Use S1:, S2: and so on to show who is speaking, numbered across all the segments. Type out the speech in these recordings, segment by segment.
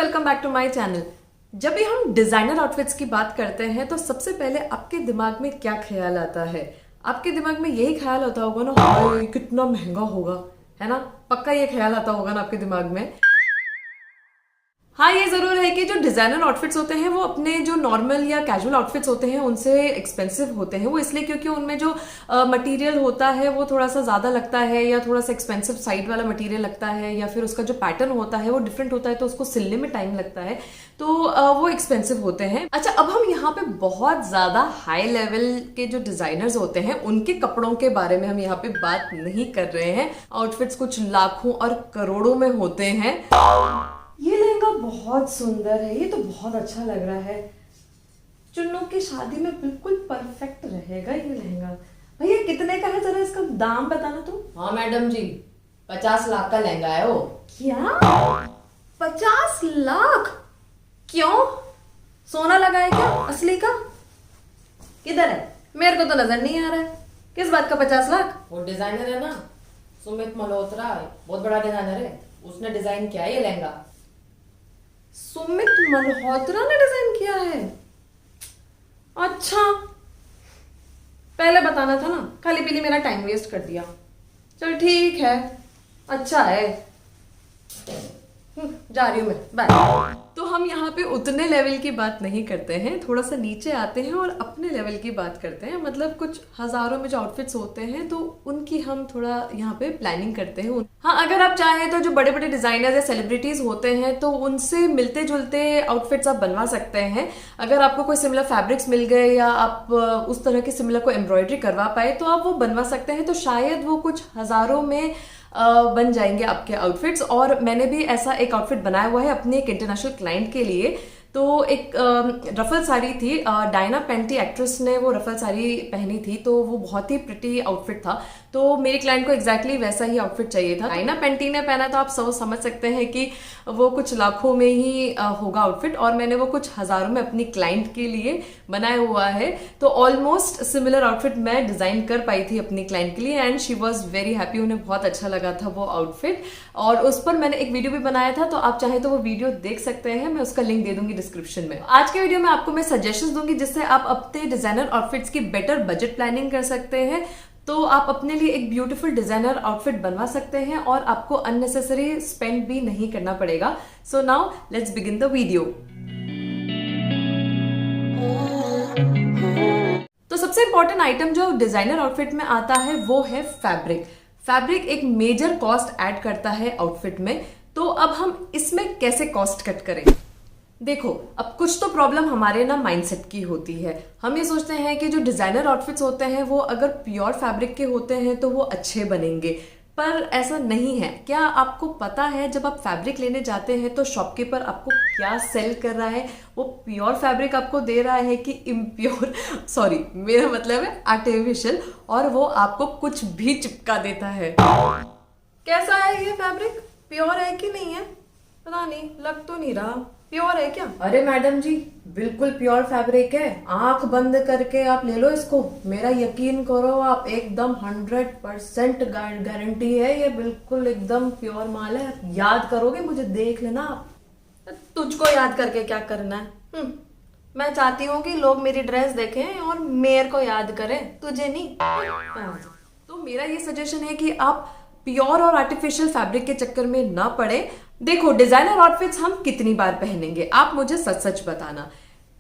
S1: Welcome back to my channel. जब भी हम डिजाइनर आउटफिट्स की बात करते हैं तो सबसे पहले आपके दिमाग में क्या ख्याल आता है? आपके दिमाग में यही ख्याल आता होगा ना, हाय कितना महंगा होगा, है ना? पक्का ये ख्याल आता होगा ना आपके दिमाग में। हाँ, ये जरूर है कि जो डिजाइनर आउटफिट्स होते हैं वो अपने जो नॉर्मल या कैजुअल आउटफिट्स होते हैं उनसे एक्सपेंसिव होते हैं। वो इसलिए क्योंकि उनमें जो मटेरियल होता है वो थोड़ा सा ज्यादा लगता है, या थोड़ा सा एक्सपेंसिव साइड वाला मटेरियल लगता है, या फिर उसका जो पैटर्न होता है वो डिफरेंट होता है तो उसको सिलने में टाइम लगता है, तो वो एक्सपेंसिव होते हैं। अच्छा, अब हम यहाँ पे बहुत ज्यादा हाई लेवल के जो डिजाइनर्स होते हैं उनके कपड़ों के बारे में हम यहाँ पे बात नहीं कर रहे हैं। आउटफिट्स कुछ लाखों और करोड़ों में होते हैं। ये लहंगा बहुत सुंदर है, ये तो बहुत अच्छा लग रहा है। चुन्नू की शादी में बिल्कुल परफेक्ट रहेगा ये लहंगा। भैया कितने का है, जरा इसका दाम बताना तुम।
S2: हाँ मैडम जी, 50 लाख का लहंगा है वो।
S1: क्या 50 लाख? क्यों, सोना लगा है क्या असली का? किधर है, मेरे को तो नजर नहीं आ रहा है। किस बात का 50 लाख?
S2: वो डिजाइनर है ना, सुमित मल्होत्रा, बहुत बड़ा डिजाइनर है, उसने डिजाइन किया है ये लहंगा।
S1: सुमित मल्होत्रा ने डिजाइन किया है? अच्छा, पहले बताना था ना, खाली पीली मेरा टाइम वेस्ट कर दिया। चल ठीक है, अच्छा है, जा रही हूं मैं, बाय। तो हम यहाँ पे उतने लेवल की बात नहीं करते हैं, थोड़ा सा नीचे आते हैं और अपने लेवल की बात करते हैं। मतलब कुछ हजारों में जो आउटफिट्स होते हैं तो उनकी हम थोड़ा यहाँ पे प्लानिंग करते हैं। हाँ, अगर आप चाहें तो जो बड़े बड़े डिजाइनर्स या सेलिब्रिटीज होते हैं तो उनसे मिलते जुलते आउटफिट्स आप बनवा सकते हैं। अगर आपको कोई सिमिलर फैब्रिक्स मिल गए या आप उस तरह के सिमिलर को एम्ब्रॉयडरी करवा पाए तो आप वो बनवा सकते हैं। तो शायद वो कुछ हजारों में बन जाएंगे आपके आउटफिट्स। और मैंने भी ऐसा एक आउटफिट बनाया हुआ है अपने एक इंटरनेशनल क्लाइंट के लिए। तो एक रफल साड़ी थी, डायना पेंटी एक्ट्रेस ने वो रफल साड़ी पहनी थी, तो वो बहुत ही प्रिटी आउटफिट था। तो मेरे क्लाइंट को एग्जैक्टली वैसा ही आउटफिट चाहिए था। डायना पेंटी ने पहना तो आप सब समझ सकते हैं कि वो कुछ लाखों में ही होगा आउटफिट, और मैंने वो कुछ हजारों में अपनी क्लाइंट के लिए बनाया हुआ है। तो ऑलमोस्ट सिमिलर आउटफिट मैं डिजाइन कर पाई थी अपनी क्लाइंट के लिए, and she was very happy. उन्हें बहुत अच्छा लगा था वो आउटफिट, और उस पर मैंने एक वीडियो भी बनाया था। तो आप चाहे तो वो वीडियो देख सकते हैं, मैं उसका लिंक दे दूंगी डिस्क्रिप्शन में। आज के वीडियो में आपको मैं सजेशंस दूंगी जिससे आप अपने डिजाइनर आउटफिट्स की बेटर बजट प्लानिंग कर सकते हैं। तो आप अपने लिए एक ब्यूटीफुल डिजाइनर आउटफिट बनवा सकते हैं और आपको अननेसेसरी स्पेंड भी नहीं करना पड़ेगा। So now let's begin the video. तो सबसे इंपॉर्टेंट आइटम जो डिजाइनर आउटफिट में आता है वो है फैब्रिक। फैब्रिक एक मेजर कॉस्ट ऐड करता है आउटफिट में। तो अब हम इसमें कैसे कॉस्ट कट करें? देखो, अब कुछ तो प्रॉब्लम हमारे ना माइंडसेट की होती है। हम ये सोचते हैं कि जो डिजाइनर आउटफिट्स होते हैं वो अगर प्योर फैब्रिक के होते हैं तो वो अच्छे बनेंगे, पर ऐसा नहीं है। क्या आपको पता है जब आप फैब्रिक लेने जाते हैं तो शॉपकीपर आपको क्या सेल कर रहा है? वो प्योर फैब्रिक आपको दे रहा है कि इम्प्योर, सॉरी मेरा मतलब है आर्टिफिशियल, और वो आपको कुछ भी चिपका देता है। कैसा है ये फैब्रिक, प्योर है कि नहीं है? पता नहीं, लग तो नहीं रहा। प्योर है क्या?
S2: अरे मैडम जी, बिल्कुल प्योर फैब्रिक है, आंख बंद करके आप ले लो इसको, मेरा यकीन करो आप, एकदम 100% गारंटी है, ये बिल्कुल एकदम प्योर माल है। याद करोगे मुझे, देख लेना आप।
S1: तुझको याद करके क्या करना है? मैं चाहती हूँ कि लोग मेरी ड्रेस देखें और मेरे को याद करें, तुझे नहीं। तो मेरा ये सजेशन है कि आप प्योर और आर्टिफिशियल फैब्रिक के चक्कर में ना पड़े। देखो, डिजाइनर आउटफिट्स हम कितनी बार पहनेंगे, आप मुझे सच सच बताना।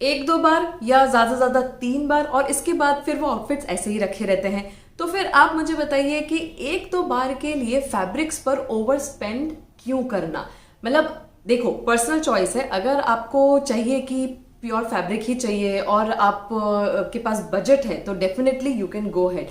S1: 1-2 बार या ज्यादा से ज्यादा 3 बार, और इसके बाद फिर वो आउटफिट्स ऐसे ही रखे रहते हैं। तो फिर आप मुझे बताइए कि 1-2 बार के लिए फैब्रिक्स पर ओवर स्पेंड क्यों करना? मतलब देखो, पर्सनल चॉइस है। अगर आपको चाहिए कि प्योर फैब्रिक ही चाहिए और आप के पास बजट है तो definitely you can go head.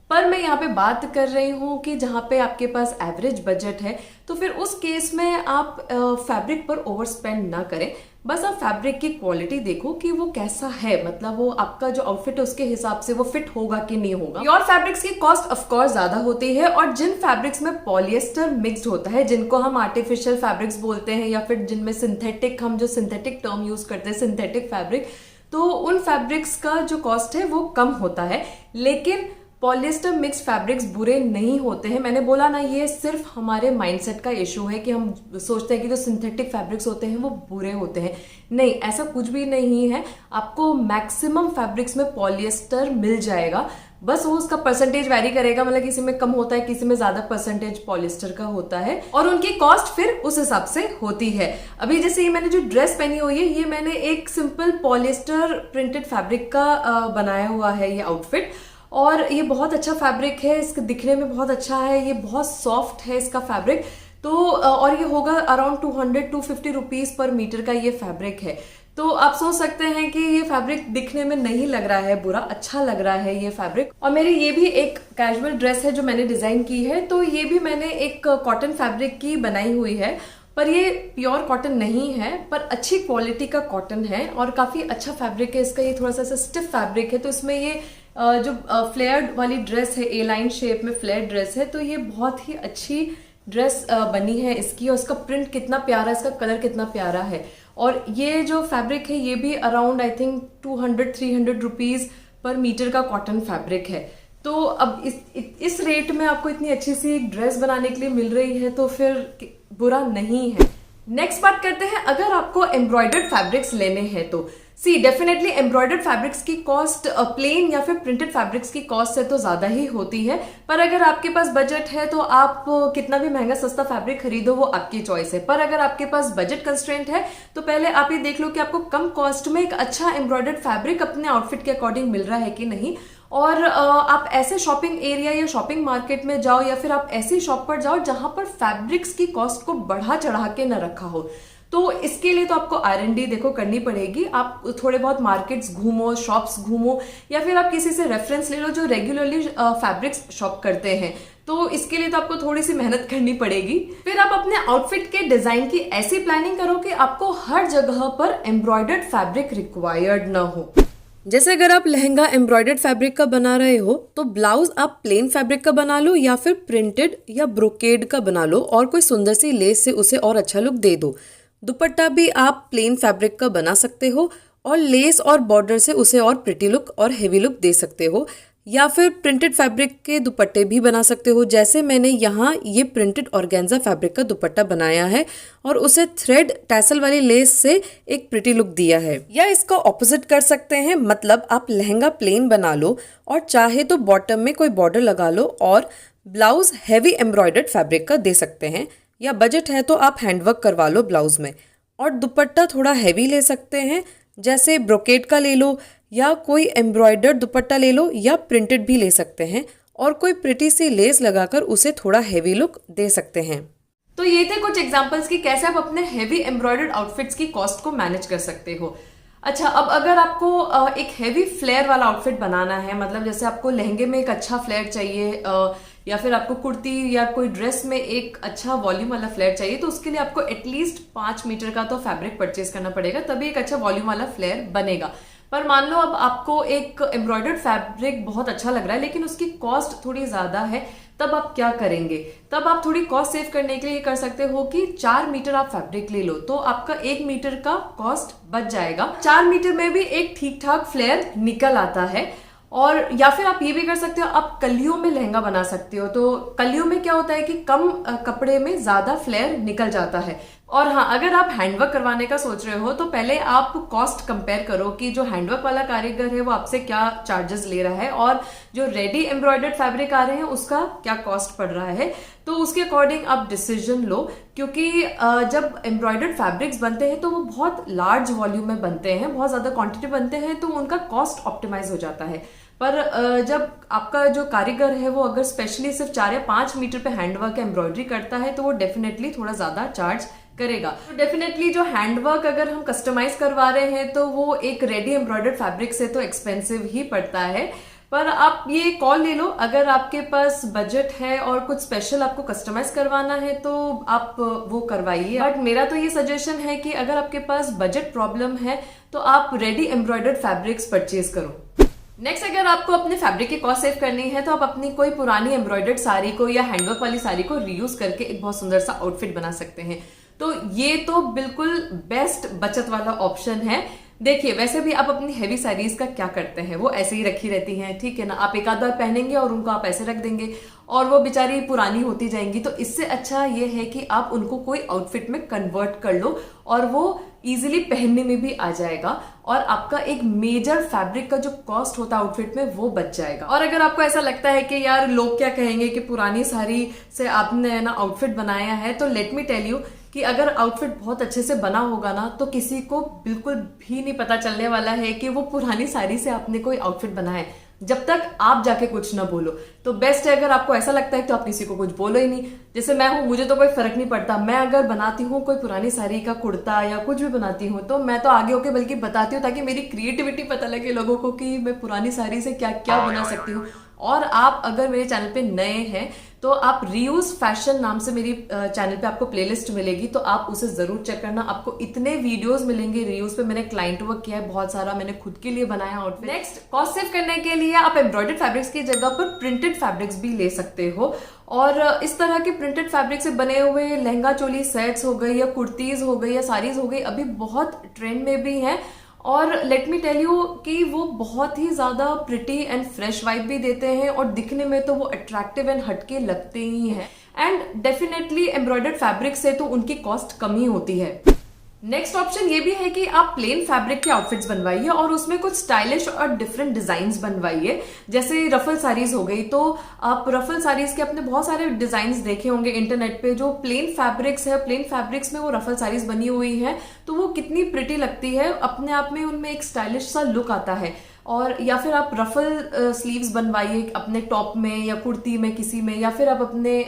S1: पर मैं यहाँ पे बात कर रही हूँ कि जहाँ पे आपके पास एवरेज बजट है तो फिर उस केस में आप फैब्रिक पर ओवर स्पेंड ना करें। बस आप फैब्रिक की क्वालिटी देखो कि वो कैसा है, मतलब वो आपका जो आउटफिट है उसके हिसाब से वो फिट होगा कि नहीं होगा। प्योर फैब्रिक्स की कॉस्ट ऑफ कोर्स ज्यादा होती है, और जिन फैब्रिक्स में पॉलिएस्टर मिक्स्ड होता है, जिनको हम आर्टिफिशियल फैब्रिक्स बोलते हैं, या फिर जिनमें सिंथेटिक, हम जो सिंथेटिक टर्म यूज करते हैं सिंथेटिक फैब्रिक, तो उन फैब्रिक्स का जो कॉस्ट है वो कम होता है। लेकिन पॉलिएस्टर मिक्स फैब्रिक्स बुरे नहीं होते हैं। मैंने बोला ना, ये सिर्फ हमारे माइंडसेट का इशू है कि हम सोचते हैं कि जो सिंथेटिक फैब्रिक्स होते हैं वो बुरे होते हैं। नहीं, ऐसा कुछ भी नहीं है। आपको मैक्सिमम फैब्रिक्स में पॉलिएस्टर मिल जाएगा, बस वो उसका परसेंटेज वैरी करेगा, मतलब किसी में कम होता है, किसी में ज्यादा परसेंटेज पॉलिएस्टर का होता है, और उनकी कॉस्ट फिर उस हिसाब से होती है। अभी जैसे ये मैंने जो ड्रेस पहनी हुई है, ये मैंने एक सिंपल पॉलिएस्टर प्रिंटेड फैब्रिक का बनाया हुआ है ये आउटफिट, और ये बहुत अच्छा फैब्रिक है, इसके दिखने में बहुत अच्छा है, ये बहुत सॉफ्ट है इसका फैब्रिक। तो और ये होगा अराउंड 200-250 रुपीज पर मीटर का ये फैब्रिक है। तो आप सोच सकते हैं कि ये फैब्रिक दिखने में नहीं लग रहा है बुरा, अच्छा लग रहा है ये फैब्रिक। और मेरी ये भी एक कैजुअल ड्रेस है जो मैंने डिजाइन की है, तो ये भी मैंने एक कॉटन फैब्रिक की बनाई हुई है, पर ये प्योर कॉटन नहीं है, पर अच्छी क्वालिटी का कॉटन है और काफी अच्छा फैब्रिक है इसका। ये थोड़ा सा स्टिफ फैब्रिक है, तो इसमें ये जो फ्लेयर्ड वाली ड्रेस है, ए लाइन शेप में फ्लेयर ड्रेस है, तो ये बहुत ही अच्छी ड्रेस बनी है इसकी। और इसका प्रिंट कितना प्यारा है, इसका कलर कितना प्यारा है। और ये जो फैब्रिक है ये भी around I think 200-300 rupees per metre का कॉटन फैब्रिक है। तो अब इस रेट में आपको इतनी अच्छी सी ड्रेस बनाने के लिए मिल रही है, तो फिर बुरा नहीं है। नेक्स्ट बात करते हैं, अगर आपको एम्ब्रॉयडर्ड फैब्रिक्स लेने हैं तो डेफिनेटली एम्ब्रॉयडर्ड फैब्रिक्स की कॉस्ट प्लेन या फिर प्रिंटेड फैब्रिक्स की कॉस्ट से तो ज्यादा ही होती है, पर अगर आपके पास बजट है तो आप कितना भी महंगा सस्ता फैब्रिक खरीदो, वो आपकी चॉइस है। पर अगर आपके पास बजट कंस्ट्रेंट है तो पहले आप ये देख लो कि आपको कम कॉस्ट में एक अच्छा एम्ब्रॉयडर्ड फैब्रिक अपने आउटफिट के अकॉर्डिंग मिल रहा है कि नहीं। और आप ऐसे शॉपिंग एरिया या शॉपिंग मार्केट में जाओ, या फिर आप ऐसी शॉप पर जाओ जहां पर फैब्रिक्स की कॉस्ट को बढ़ा चढ़ा के न रखा हो। तो इसके लिए तो आपको R&D देखो करनी पड़ेगी। आप थोड़े बहुत मार्केट्स घूमो, शॉप्स घूमो, या फिर आप किसी से रेफरेंस ले लो जो रेगुलरली फैब्रिक्स शॉप करते हैं। तो इसके लिए तो आपको थोड़ी सी मेहनत करनी पड़ेगी। फिर आप अपने आउटफिट के डिजाइन की ऐसी प्लानिंग करो कि आपको हर जगह पर एम्ब्रॉयडर्ड फैब्रिक रिक्वायर्ड ना हो। जैसे अगर आप लहंगा एम्ब्रॉयडर्ड फैब्रिक का बना रहे हो तो ब्लाउज आप प्लेन फैब्रिक का बना लो, या फिर प्रिंटेड या ब्रोकेड का बना लो, और कोई सुंदर सी लेस से उसे और अच्छा लुक दे दो। दुपट्टा भी आप प्लेन फैब्रिक का बना सकते हो, और लेस और बॉर्डर से उसे और प्रिटी लुक और हेवी लुक दे सकते हो, या फिर प्रिंटेड फैब्रिक के दुपट्टे भी बना सकते हो। जैसे मैंने यहाँ ये प्रिंटेड ऑर्गेन्जा फैब्रिक का दुपट्टा बनाया है और उसे थ्रेड टैसल वाली लेस से एक प्रिटी लुक दिया है। या इसका ऑपोजिट कर सकते हैं, मतलब आप लहंगा प्लेन बना लो और चाहे तो बॉटम में कोई बॉर्डर लगा लो, और ब्लाउज हैवी एम्ब्रॉयडर्ड फैब्रिक का दे सकते हैं। या बजट है तो आप हैंडवर्क करवा लो ब्लाउज में, और दुपट्टा थोड़ा हैवी ले सकते हैं, जैसे ब्रोकेड का ले लो, या कोई एम्ब्रॉयडर्ड दुपट्टा ले लो, या प्रिंटेड भी ले सकते हैं, और कोई प्रिटी सी लेस लगाकर उसे थोड़ा हैवी लुक दे सकते हैं। तो ये थे कुछ एग्जांपल्स की कैसे आप अपने हैवी एम्ब्रॉयडर्ड आउटफिट्स की कॉस्ट को मैनेज कर सकते हो। अच्छा, अब अगर आपको एक हैवी फ्लेयर वाला आउटफिट बनाना है, मतलब जैसे आपको लहंगे में एक अच्छा फ्लेयर चाहिए, या फिर आपको कुर्ती या कोई ड्रेस में एक अच्छा वॉल्यूम वाला फ्लेयर चाहिए, तो उसके लिए आपको एटलीस्ट 5 मीटर का तो फैब्रिक परचेज करना पड़ेगा, तभी एक अच्छा वॉल्यूम वाला फ्लेयर बनेगा। पर मान लो अब आपको एक एम्ब्रॉयडर्ड फैब्रिक बहुत अच्छा लग रहा है लेकिन उसकी कॉस्ट थोड़ी ज्यादा है, तब आप क्या करेंगे? तब आप थोड़ी कॉस्ट सेव करने के लिए कर सकते हो कि 4 मीटर आप फैब्रिक ले लो, तो आपका 1 मीटर का कॉस्ट बच जाएगा। 4 मीटर में भी एक ठीक ठाक फ्लेयर निकल आता है। और या फिर आप ये भी कर सकते हो, आप कलियों में लहंगा बना सकते हो। तो कलियों में क्या होता है कि कम कपड़े में ज्यादा फ्लेयर निकल जाता है। और हाँ, अगर आप हैंडवर्क करवाने का सोच रहे हो तो पहले आप कॉस्ट कंपेयर करो कि जो हैंडवर्क वाला कारीगर है वो आपसे क्या चार्जेस ले रहा है, और जो रेडी एम्ब्रॉयडर्ड फैब्रिक आ रहे हैं उसका क्या कॉस्ट पड़ रहा है, तो उसके अकॉर्डिंग आप डिसीजन लो। क्योंकि जब एम्ब्रॉयडर्ड फैब्रिक्स बनते हैं तो वो बहुत लार्ज वॉल्यूम में बनते हैं, बहुत ज्यादा क्वांटिटी बनते हैं, तो उनका कॉस्ट ऑप्टिमाइज हो जाता है। पर जब आपका जो कारीगर है वो अगर स्पेशली सिर्फ 4 या 5 मीटर पे हैंडवर्क एम्ब्रॉयडरी करता है तो वो डेफिनेटली थोड़ा ज्यादा चार्ज करेगा। तो डेफिनेटली जो हैंडवर्क अगर हम कस्टमाइज करवा रहे हैं तो वो एक रेडी एम्ब्रॉयडर्ड फैब्रिक से तो एक्सपेंसिव ही पड़ता है। पर आप ये कॉल ले लो, अगर आपके पास बजट है और कुछ स्पेशल आपको कस्टमाइज करवाना है तो आप वो करवाइए। बट मेरा तो ये सजेशन है कि अगर आपके पास बजट प्रॉब्लम है तो आप रेडी एम्ब्रॉयडर्ड फैब्रिक्स परचेज करो। नेक्स्ट, अगर आपको अपने फैब्रिक की कॉस्ट सेव करनी है तो आप अपनी कोई पुरानी एम्ब्रॉयडर्ड साड़ी को या हैंडवर्क वाली साड़ी को रीयूज करके एक बहुत सुंदर सा आउटफिट बना सकते हैं। तो ये तो बिल्कुल बेस्ट बचत वाला ऑप्शन है। देखिए वैसे भी आप अपनी हैवी साड़ीज का क्या करते हैं, वो ऐसे ही रखी रहती हैं, ठीक है ना। आप एक आध बार पहनेंगे और उनको आप ऐसे रख देंगे और वो बेचारी पुरानी होती जाएंगी। तो इससे अच्छा ये है कि आप उनको कोई आउटफिट में कन्वर्ट कर लो और वो इजीली पहनने में भी आ जाएगा और आपका एक मेजर फैब्रिक का जो कॉस्ट होता है आउटफिट में वो बच जाएगा। और अगर आपको ऐसा लगता है कि यार लोग क्या कहेंगे कि पुरानी साड़ी से आपने ना आउटफिट बनाया है, तो लेट मी टेल यू कि अगर आउटफिट बहुत अच्छे से बना होगा ना तो किसी को बिल्कुल भी नहीं पता चलने वाला है कि वो पुरानी साड़ी से आपने कोई आउटफिट बनाया है, जब तक आप जाके कुछ ना बोलो। तो बेस्ट है अगर आपको ऐसा लगता है तो आप किसी को कुछ बोलो ही नहीं। जैसे मैं हूं, मुझे तो कोई फर्क नहीं पड़ता, मैं अगर बनाती हूँ कोई पुरानी साड़ी का कुर्ता या कुछ भी बनाती हूँ तो मैं तो आगे होके बल्कि बताती हूँ ताकि मेरी क्रिएटिविटी पता लगे लोगों को कि मैं पुरानी साड़ी से क्या क्या बना सकती हूँ। और आप अगर मेरे चैनल पे नए हैं तो आप रीयूज फैशन नाम से मेरी चैनल पे आपको प्लेलिस्ट मिलेगी, तो आप उसे जरूर चेक करना। आपको इतने वीडियोस मिलेंगे रीयूज पे, मैंने क्लाइंट वर्क किया है बहुत सारा, मैंने खुद के लिए बनाया आउटफिट। नेक्स्ट, कॉस्ट सेव करने के लिए आप एम्ब्रॉयडर्ड फैब्रिक्स की जगह पर प्रिंटेड फैब्रिक्स भी ले सकते हो। और इस तरह के प्रिंटेड फैब्रिक से बने हुए लहंगा चोली सेट्स हो गई या कुर्तीज हो गई या साड़ीज हो गई अभी बहुत ट्रेंड में भी हैं। और लेट मी टेल यू कि वो बहुत ही ज्यादा प्रिटी एंड फ्रेश वाइब भी देते हैं और दिखने में तो वो अट्रैक्टिव एंड हटके लगते ही हैं। एंड डेफिनेटली एम्ब्रॉयडर्ड फैब्रिक से तो उनकी कॉस्ट कम ही होती है। नेक्स्ट ऑप्शन ये भी है कि आप प्लेन फैब्रिक के आउटफिट्स बनवाइए और उसमें कुछ स्टाइलिश और डिफरेंट डिजाइन्स बनवाइए। जैसे रफल साड़ीज हो गई, तो आप रफल साड़ीज के अपने बहुत सारे डिजाइन्स देखे होंगे इंटरनेट पे, जो प्लेन फैब्रिक्स है, प्लेन फैब्रिक्स में वो रफल साड़ीज बनी हुई है, तो वो कितनी प्रिटी लगती है, अपने आप में उनमें एक स्टाइलिश सा लुक आता है। और या फिर आप रफल स्लीव्स बनवाइए अपने टॉप में या कुर्ती में किसी में, या फिर आप अपने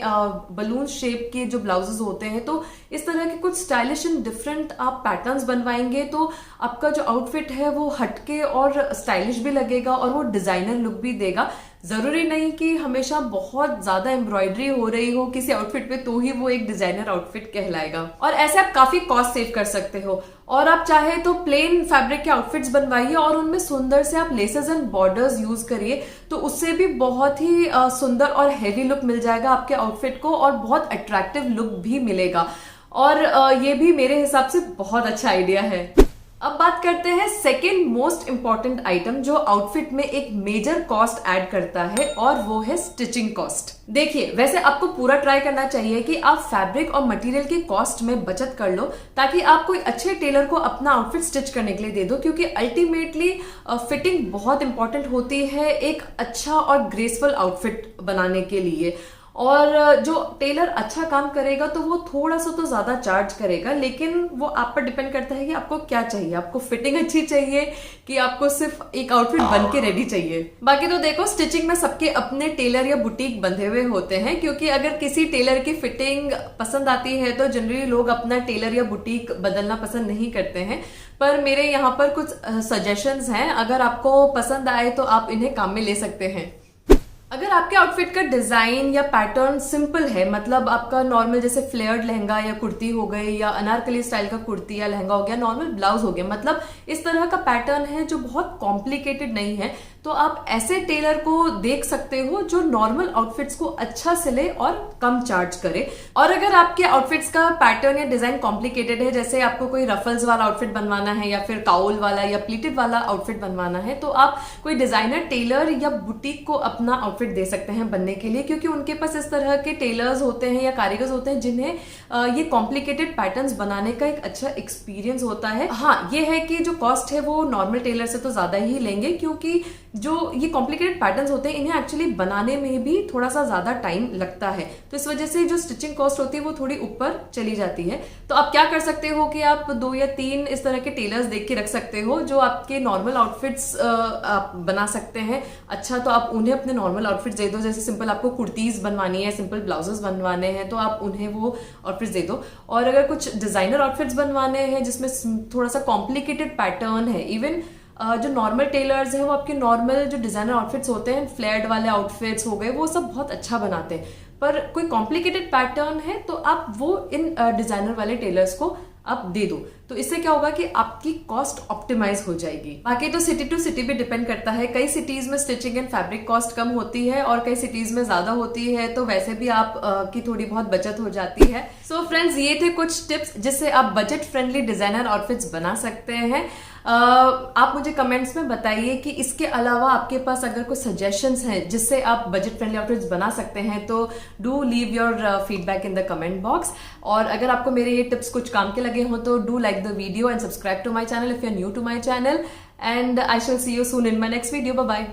S1: बलून शेप के जो ब्लाउजेस होते हैं, तो इस तरह के कुछ स्टाइलिश एंड डिफरेंट आप पैटर्न्स बनवाएंगे तो आपका जो आउटफिट है वो हटके और स्टाइलिश भी लगेगा और वो डिजाइनर लुक भी देगा। जरूरी नहीं कि हमेशा बहुत ज्यादा एम्ब्रॉयडरी हो रही हो किसी आउटफिट पे तो ही वो एक डिजाइनर आउटफिट कहलाएगा। और ऐसे आप काफी कॉस्ट सेव कर सकते हो। और आप चाहे तो प्लेन फैब्रिक के आउटफिट्स बनवाइए और उनमें सुंदर से आप लेसेस एंड बॉर्डर्स यूज करिए, तो उससे भी बहुत ही सुंदर और हेवी लुक मिल जाएगा आपके आउटफिट को और बहुत अट्रैक्टिव लुक भी मिलेगा। और ये भी मेरे हिसाब से बहुत अच्छा आइडिया है। अब बात करते हैं सेकेंड मोस्ट इंपॉर्टेंट आइटम जो आउटफिट में एक मेजर कॉस्ट ऐड करता है, और वो है स्टिचिंग कॉस्ट। देखिए वैसे आपको पूरा ट्राई करना चाहिए कि आप फैब्रिक और मटेरियल की कॉस्ट में बचत कर लो ताकि आप कोई अच्छे टेलर को अपना आउटफिट स्टिच करने के लिए दे दो, क्योंकि अल्टीमेटली फिटिंग बहुत इंपॉर्टेंट होती है एक अच्छा और ग्रेसफुल आउटफिट बनाने के लिए। और जो टेलर अच्छा काम करेगा तो वो थोड़ा सा तो ज्यादा चार्ज करेगा, लेकिन वो आप पर डिपेंड करता है कि आपको क्या चाहिए, आपको फिटिंग अच्छी चाहिए कि आपको सिर्फ एक आउटफिट बन के रेडी चाहिए। बाकी तो देखो स्टिचिंग में सबके अपने टेलर या बुटीक बंधे हुए होते हैं, क्योंकि अगर किसी टेलर की फिटिंग पसंद आती है तो जनरली लोग अपना टेलर या बुटीक बदलना पसंद नहीं करते हैं। पर मेरे यहाँ पर कुछ सजेशंस हैं, अगर आपको पसंद आए तो आप इन्हें काम में ले सकते हैं। अगर आपके आउटफिट का डिजाइन या पैटर्न सिंपल है, मतलब आपका नॉर्मल जैसे फ्लेयर्ड लहंगा या कुर्ती हो गई या अनारकली स्टाइल का कुर्ती या लहंगा हो गया, नॉर्मल ब्लाउज हो गया, मतलब इस तरह का पैटर्न है जो बहुत कॉम्प्लिकेटेड नहीं है, तो आप ऐसे टेलर को देख सकते हो जो नॉर्मल आउटफिट्स को अच्छा सिले और कम चार्ज करे। और अगर आपके आउटफिट्स का पैटर्न या डिजाइन कॉम्प्लिकेटेड है, जैसे आपको कोई रफल्स वाला आउटफिट बनवाना है या फिर काउल वाला या प्लीटेड वाला आउटफिट बनवाना है, तो आप कोई डिजाइनर टेलर या बुटीक को अपना आउटफिट दे सकते हैं बनने के लिए, क्योंकि उनके पास इस तरह के टेलर्स होते हैं या कारीगर्स होते हैं जिन्हें ये कॉम्प्लिकेटेड पैटर्न्स बनाने का एक अच्छा एक्सपीरियंस होता है। हाँ, ये है कि जो कॉस्ट है वो नॉर्मल टेलर से तो ज्यादा ही लेंगे, क्योंकि जो ये कॉम्प्लिकेटेड पैटर्न्स होते हैं इन्हें एक्चुअली बनाने में भी थोड़ा सा ज्यादा टाइम लगता है, तो इस वजह से जो स्टिचिंग कॉस्ट होती है वो थोड़ी ऊपर चली जाती है। तो आप क्या कर सकते हो कि आप 2 या 3 इस तरह के टेलर्स देख के रख सकते हो जो आपके नॉर्मल आउटफिट्स आप बना सकते हैं। अच्छा, तो आप उन्हें अपने नॉर्मल आउटफिट्स दे दो, जैसे सिंपल आपको कुर्तीज बनवानी है, सिंपल ब्लाउजेस बनवाने हैं, तो आप उन्हें वो आउटफिट्स दे दो। और अगर कुछ डिजाइनर आउटफिट्स बनवाने हैं जिसमें थोड़ा सा कॉम्प्लिकेटेड पैटर्न है, इवन जो नॉर्मल टेलर्स हैं वो आपके नॉर्मल जो डिजाइनर आउटफिट्स होते हैं, फ्लेयर्ड वाले आउटफिट्स हो गए, वो सब बहुत अच्छा बनाते हैं, पर कोई कॉम्प्लिकेटेड पैटर्न है तो आप वो इन डिजाइनर वाले टेलर्स को आप दे दो। तो इससे क्या होगा कि आपकी कॉस्ट ऑप्टिमाइज हो जाएगी। बाकी तो सिटी टू सिटी भी डिपेंड करता है, कई सिटीज में स्टिचिंग एंड फैब्रिक कॉस्ट कम होती है और कई सिटीज में ज्यादा होती है, तो वैसे भी आप की थोड़ी बहुत बचत हो जाती है। सो फ्रेंड्स, ये थे कुछ टिप्स जिससे आप बजट फ्रेंडली डिजाइनर आउटफिट्स बना सकते हैं। आप मुझे कमेंट्स में बताइए कि इसके अलावा आपके पास अगर कोई सजेशंस हैं जिससे आप बजट फ्रेंडली आउटफिट्स बना सकते हैं, तो do leave your feedback in the comment box. और अगर आपको मेरे ये टिप्स कुछ काम के लगे हो तो do like the video and subscribe to my channel if you are new to my channel, and I shall see you soon in my next video. Bye bye.